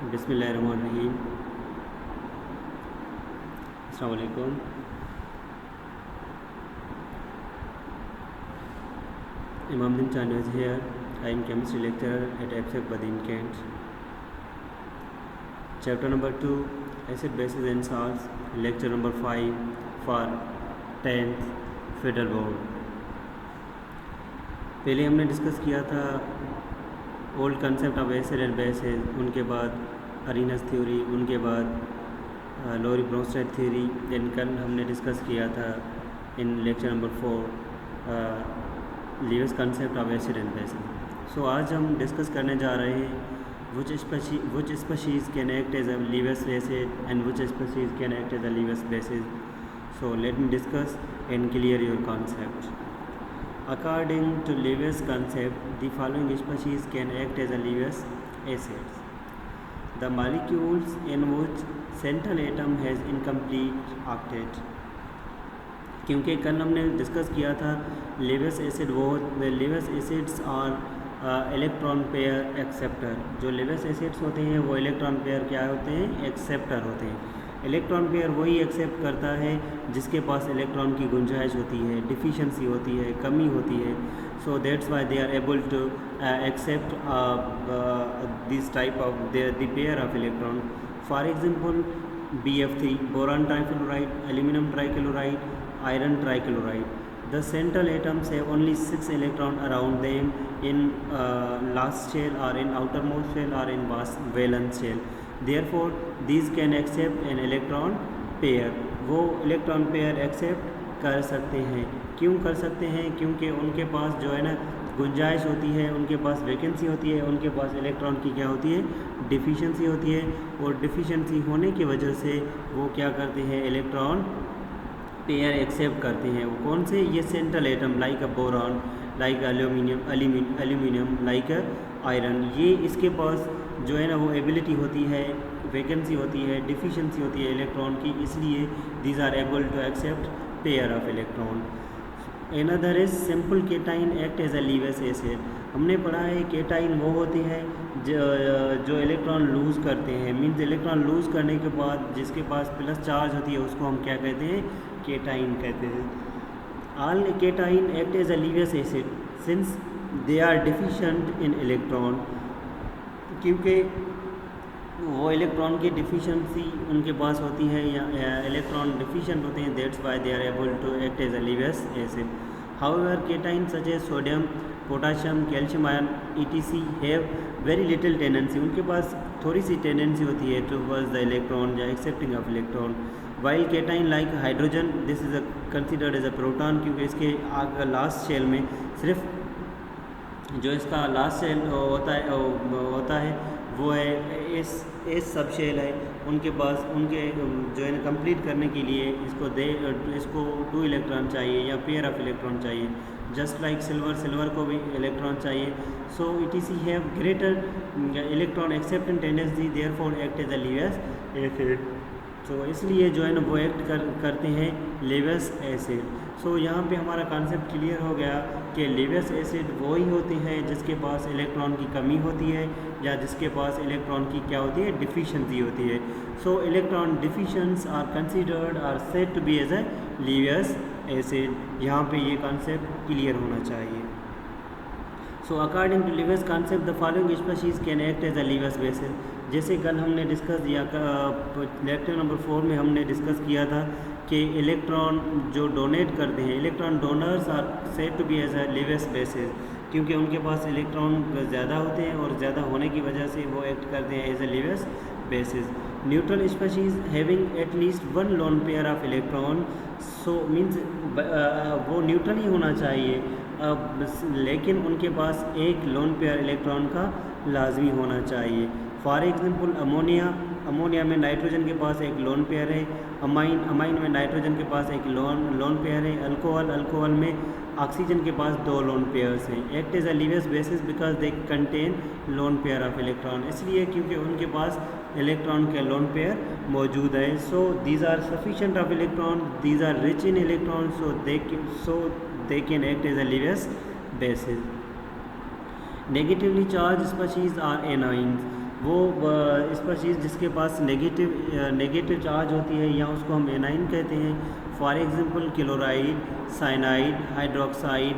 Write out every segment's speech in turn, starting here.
बिस्मिल्लाहिर्रहमानिर्रहीम। अस्सलाम वालेकुम। Imamdin Chanu is here. I am chemistry lecturer at EPSEC Badin Kent. Chapter number 2, acid bases and salts. Lecture number 5 for 10th Federal Board. पहले हमने discuss किया था old concept of acid and bases, उनके बाद अरीनस theory, उनके बाद लोरी Bronsted theory. Then कल हमने डिस्कस किया था in lecture number 4 Lewis concept of acid and bases. So आज हम डिस्कस करने जा रहे हैं which species can act as a Lewis acid and which species can act as a Lewis bases. So let me discuss and clear your concept. According to Lewis concept, the following species can act as a Lewis acids. The molecules in which central atom has incomplete octet. क्योंकि कल हमने discuss किया था Lewis acid वो Lewis acids और electron pair acceptor. जो Lewis acids होते हैं वो इलेक्ट्रॉन पेयर क्या होते हैं? एक्सेप्टर होते हैं। इलेक्ट्रॉन पेयर वही एक्सेप्ट करता है जिसके पास इलेक्ट्रॉन की गुंजाइश होती है, डिफिशिएंसी होती है, कमी होती है। So that's why they are able to accept this type of the pair of electron. For example BF3 boron trichloride, aluminium trichloride, iron trichloride. The central atoms have only 6 electrons around them in last shell or in outermost shell or in valence shell. Therefore these can accept an electron pair. वो electron pair accept कर सकते हैं। क्यों कर सकते हैं? क्योंकि उनके पास जो है ना गुंजाइश होती है, उनके पास वैकेंसी होती है, उनके पास इलेक्ट्रॉन की क्या होती है? डिफिशिएंसी होती है। और डिफिशिएंसी होने की वजह से वो क्या करते हैं? इलेक्ट्रॉन पेयर एक्सेप्ट करते हैं। वो कौन से? ये सेंट्रल एटम लाइक अ boron, like aluminium, like iron. ये इसके पास जो है ना वो एबिलिटी होती है, वैकेंसी होती है, डिफिशिएंसी होती है इलेक्ट्रॉन की, इसलिए these are able to accept pair of electron. Another is simple cation act as a Lewis acid. हमने पढ़ा है केटाइन वो होते हैं जो इलेक्ट्रॉन लूज़ करते हैं। मीन्स इलेक्ट्रॉन लूज़ करने के बाद जिसके पास प्लस चार्ज होती है उसको हम क्या कहते हैं? केटाइन कहते हैं। All cation act as a Lewis acid since they are deficient in electron. क्योंकि वो इलेक्ट्रॉन की डिफिशिएंसी उनके पास होती है या इलेक्ट्रॉन डिफिशिएंट होते हैं, that's why they are able to act as a Lewis acid. However cation such as sodium, potassium, calcium ion ETC have very little tendency. उनके पास थोड़ी सी टेंडेंसी होती है टुवर्ड्स द इलेक्ट्रॉन या accepting of electron. While cation like hydrogen this is considered as a proton, क्योंकि इसके last shell में सिर्फ जो इसका लास्ट शेल होता है वो है एस सब शेल है। उनके पास उनके जो है ना कंप्लीट करने के लिए इसको 2 इलेक्ट्रॉन चाहिए या पेयर ऑफ इलेक्ट्रॉन चाहिए। जस्ट लाइक सिल्वर को भी इलेक्ट्रॉन चाहिए। So ETC have greater electron acceptance tendency, therefore act as a Lewis acid. तो इसलिए जो है ना वो एक्ट करते हैं लीवियस एसिड। सो यहाँ पे हमारा कॉन्सेप्ट क्लियर हो गया कि लीवियस एसिड वही होते हैं जिसके पास इलेक्ट्रॉन की कमी होती है या जिसके पास इलेक्ट्रॉन की क्या होती है? डिफिशिएंसी होती है। So electron deficients are considered are said to be as a Lewis acid. यहाँ पे ये कॉन्सेप्ट क्लियर होना चाहिए। So according to Lewis concept the following species can act as a Lewis bases. जैसे कल हमने डिस्कस किया लेक्चर नंबर 4 में हमने डिस्कस किया था कि इलेक्ट्रॉन जो डोनेट करते हैं, electron donors are said to be as a Lewis bases, क्योंकि उनके पास इलेक्ट्रॉन ज़्यादा होते हैं और ज़्यादा होने की वजह से वो एक्ट करते हैं as a Lewis bases. Neutral species having at least 1 lone pair of electron. So means वो न्यूट्रल ही होना चाहिए, लेकिन उनके पास एक लोन पेयर इलेक्ट्रॉन का लाजमी होना चाहिए। फॉर एग्जांपल अमोनिया में नाइट्रोजन के पास एक लोन पेयर है, अमाइन में नाइट्रोजन के पास एक लोन पेयर है, अल्कोहल में ऑक्सीजन के पास 2 लोन पेयर्स हैं। Act as a Lewis bases because they contain lone pair of electron, इसलिए क्योंकि उनके पास इलेक्ट्रॉन के लोन पेयर मौजूद है। So these are sufficient of electron, these are rich in electron, so they can act as a Lewis bases. Negatively charge species are anions. Species जिसके पास negative charge होती है या उसको हम एनाइन कहते हैं। For example chloride, cyanide, hydroxide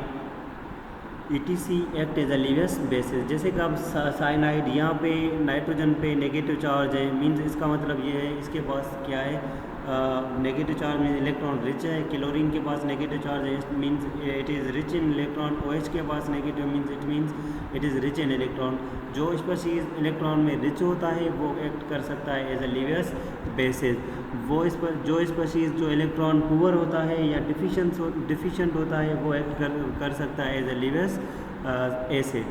ETC act as a Lewis bases. जैसे कि अब साइनाइड, यहाँ पे नाइट्रोजन पे नेगेटिव चार्ज है, मींस इसका मतलब ये है इसके पास क्या है, नेगेटिव चार्ज में इलेक्ट्रॉन रिच है। क्लोरीन के पास नेगेटिव चार्ज है, means it is rich in electron. OH के पास negative means it is rich in electron. जो स्पीशीज़ इलेक्ट्रॉन में रिच होता है वो एक्ट कर सकता है एज अ लीवियस बेसिस। जो स्पीशीज़ जो इलेक्ट्रॉन पुअर होता है या डिफिशिएंट होता है वो एक्ट कर सकता है as a Lewis acid.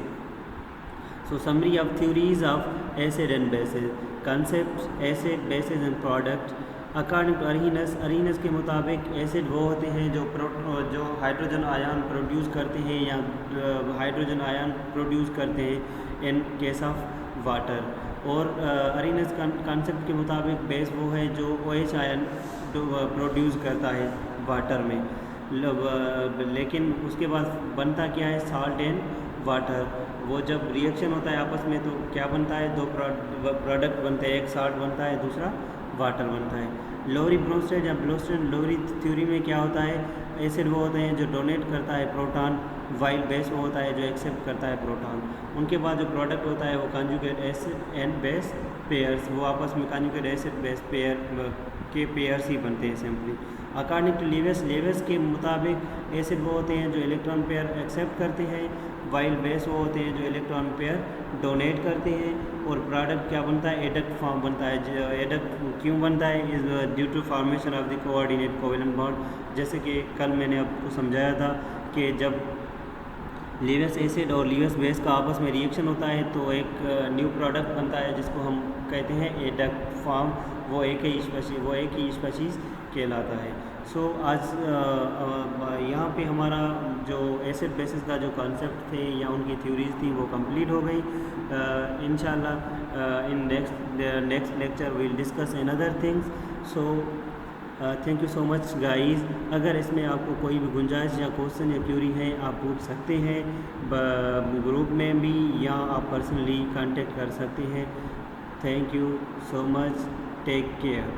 So summary of theories of acid and bases. Concept acid, bases and product. According to Arrhenius के मुताबिक एसिड वो होते हैं जो हाइड्रोजन आयन प्रोड्यूस करते हैं या हाइड्रोजन आयन प्रोड्यूस करते हैं इन केस ऑफ वाटर। और अरीनस कॉन्सेप्ट के मुताबिक बेस वो है जो OH आयन प्रोड्यूस करता है वाटर में। लेकिन उसके बाद बनता क्या है, साल्ट एंड वाटर। वो जब रिएक्शन होता है आपस में तो क्या बनता है, दो प्रोडक्ट बनते हैं, एक साल्ट बनता है, दूसरा वाटर बनता है। लोरी ब्रोंस्टेड या लोरी थ्योरी में क्या होता है, एसिड वो होते हैं जो डोनेट करता है प्रोटॉन, वाइल बेस वो होता है जो एक्सेप्ट करता है प्रोटॉन। उनके बाद जो प्रोडक्ट होता है वो conjugate acid and base pairs, वो आपस में कॉन्जुगेट एसिड बेस पेयर के पेयर्स ही बनते हैं सिंपली। अकॉर्डिंग टू लीवियस के मुताबिक एसिड वो होते हैं जो इलेक्ट्रॉन पेयर एक्सेप्ट करते हैं, वाइल बेस वो होते हैं जो इलेक्ट्रॉन पेयर डोनेट करते हैं। और प्रोडक्ट क्या बनता है, एडक्ट फॉर्म बनता है। एडक्ट क्यों बनता है, is due to formation of the coordinate covalent bond. जैसे कि कल मैंने आपको समझाया था कि जब लीवियस एसिड और लीवियस बेस का आपस में रिएक्शन होता है तो एक न्यू प्रोडक्ट बनता है जिसको हम कहते हैं एडक्ट फॉर्म। वो एक ही स्पीशीज़ कहलाता है। सो आज यहाँ पे हमारा जो एसिड बेसिस का जो कॉन्सेप्ट थे या उनकी थ्योरीज थी वो कंप्लीट हो गई। इंशाल्लाह in next lecture we will discuss another things. So thank you so much guys. अगर इसमें आपको कोई भी गुंजाइश या क्वेश्चन या क्यूरी है आप पूछ सकते हैं ग्रुप में भी, या आप पर्सनली कांटेक्ट कर सकते हैं। Thank you so much, take care.